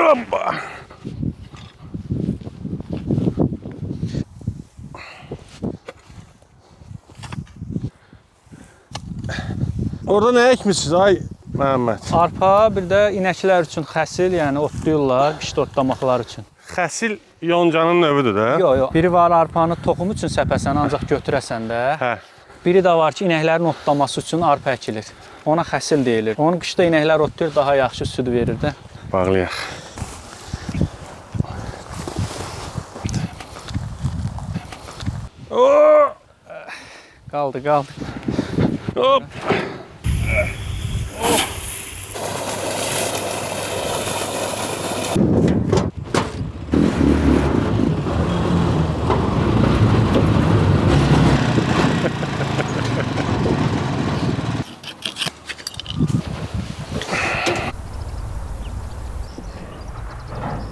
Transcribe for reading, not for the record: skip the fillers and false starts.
Hoppa. Orada nə ekmişsiniz ay Məhəmməd? Arpa, bir də inəklər üçün xəsil, yəni otlayırlar, pişt otlamaqlar üçün. Xəsil yoncanın növüdür də? Yox. Biri var arpanı toxum üçün səpəsən, ancaq götürəsən də. Hə. Biri Biri də var ki, inəklərin otlaması üçün arpa əkilir. Ona xəsil deyilir. Onu qışda inəklər otlayır, daha yaxşı süd verir də. Bağlayaq. Qaldı. Hop.